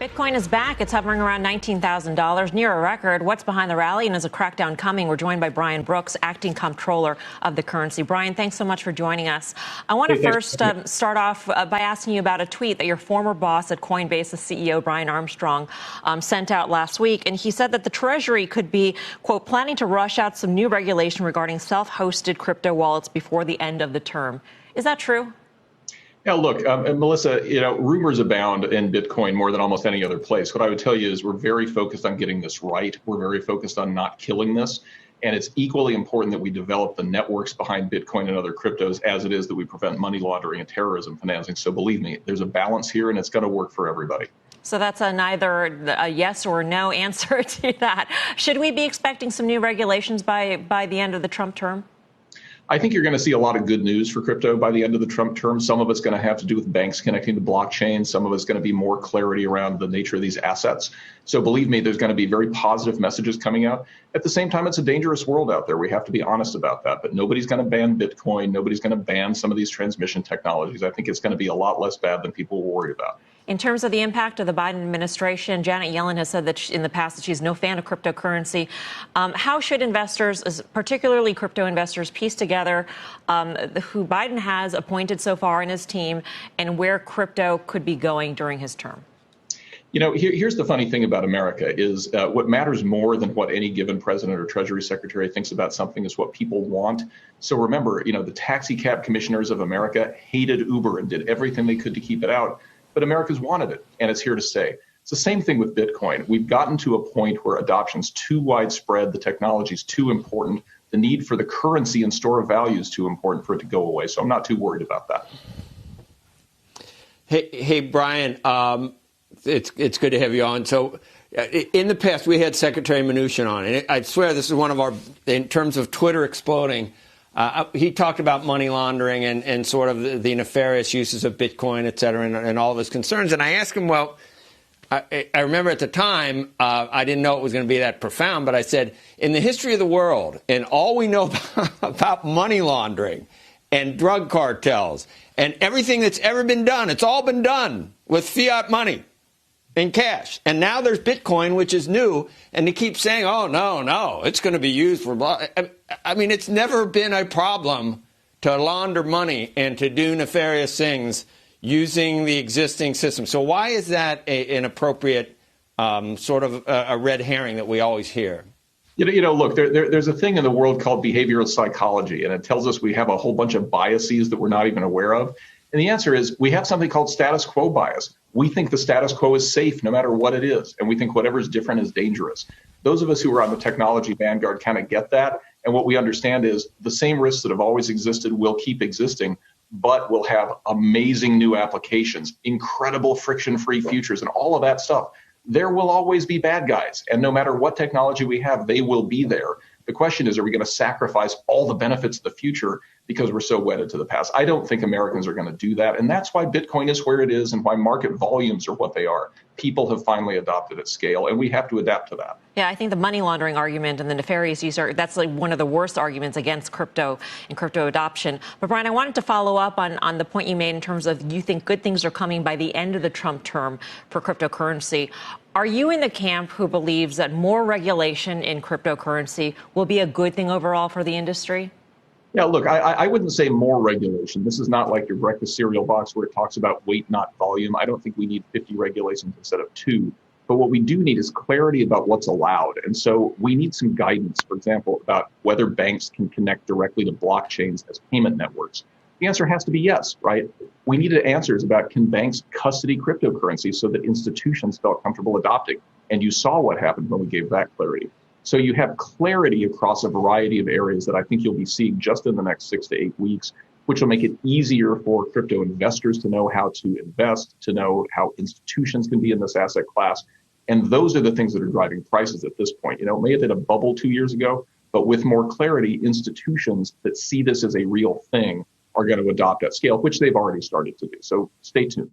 Bitcoin is back. It's hovering around $19,000, near a record. What's behind the rally, and is a crackdown coming? We're joined by Brian Brooks, acting comptroller of the currency. Brian, thanks so much for joining us. I want to first start off by asking you about a tweet that your former boss at Coinbase, the CEO, Brian Armstrong, sent out last week. And he said that the Treasury could be, quote, planning to rush out some new regulation regarding self-hosted crypto wallets before the end of the term. Is that true? Yeah, look, Melissa, rumors abound in Bitcoin more than almost any other place. What I would tell you is we're very focused on getting this right. We're very focused on not killing this. And it's equally important that we develop the networks behind Bitcoin and other cryptos as it is that we prevent money laundering and terrorism financing. So believe me, there's a balance here, and it's going to work for everybody. So that's neither a yes or no answer to that. Should we be expecting some new regulations by the end of the Trump term? I think you're going to see a lot of good news for crypto by the end of the Trump term. Some of it's going to have to do with banks connecting to blockchain. Some of it's going to be more clarity around the nature of these assets. So believe me, there's going to be very positive messages coming out. At the same time, it's a dangerous world out there. We have to be honest about that. But nobody's going to ban Bitcoin. Nobody's going to ban some of these transmission technologies. I think it's going to be a lot less bad than people worry about. In terms of the impact of the Biden administration, Janet Yellen has said that in the past that she's no fan of cryptocurrency. How should investors, particularly crypto investors, piece together who Biden has appointed so far in his team and where crypto could be going during his term? Here's the funny thing about America is what matters more than what any given president or treasury secretary thinks about something is what people want. So remember, the taxi cab commissioners of America hated Uber and did everything they could to keep it out. But America's wanted it, and it's here to stay. It's the same thing with Bitcoin. We've gotten to a point where adoption's too widespread, the technology's too important, the need for the currency and store of value is too important for it to go away. So I'm not too worried about that. Hey, Brian, it's good to have you on. So in the past, we had Secretary Mnuchin on, and I swear this is one of our, in terms of Twitter exploding, he talked about money laundering and sort of the nefarious uses of Bitcoin, et cetera, and all of his concerns. And I asked him, well, I remember at the time, I didn't know it was going to be that profound, but I said, in the history of the world, and all we know about money laundering and drug cartels and everything that's ever been done, it's all been done with fiat money in cash. And now there's Bitcoin, which is new, and they keep saying, oh, no, it's going to be used for blah. I mean, it's never been a problem to launder money and to do nefarious things using the existing system. So why is that an appropriate sort of a red herring that we always hear? Look, there's a thing in the world called behavioral psychology, and it tells us we have a whole bunch of biases that we're not even aware of. And the answer is we have something called status quo bias. We think the status quo is safe no matter what it is, and we think whatever is different is dangerous. Those of us who are on the technology vanguard kind of get that, and what we understand is the same risks that have always existed will keep existing, but we'll have amazing new applications, incredible friction-free futures, and all of that stuff. There will always be bad guys, and no matter what technology we have, they will be there. The question is, are we going to sacrifice all the benefits of the future because we're so wedded to the past? I don't think Americans are going to do that. And that's why Bitcoin is where it is and why market volumes are what they are. People have finally adopted at scale, and we have to adapt to that. Yeah, I think the money laundering argument and the nefarious use, that's like one of the worst arguments against crypto and crypto adoption. But Brian, I wanted to follow up on the point you made in terms of you think good things are coming by the end of the Trump term for cryptocurrency. Are you in the camp who believes that more regulation in cryptocurrency will be a good thing overall for the industry? Yeah, look, I wouldn't say more regulation. This is not like your breakfast cereal box where it talks about weight, not volume. I don't think we need 50 regulations instead of 2. But what we do need is clarity about what's allowed. And so we need some guidance, for example, about whether banks can connect directly to blockchains as payment networks. The answer has to be yes, right? We needed answers about, can banks custody cryptocurrency so that institutions felt comfortable adopting? And you saw what happened when we gave that clarity. So you have clarity across a variety of areas that I think you'll be seeing just in the next 6 to 8 weeks, which will make it easier for crypto investors to know how to invest, to know how institutions can be in this asset class. And those are the things that are driving prices at this point. It may have hit a bubble 2 years ago, but with more clarity, institutions that see this as a real thing are going to adopt at scale, which they've already started to do. So stay tuned.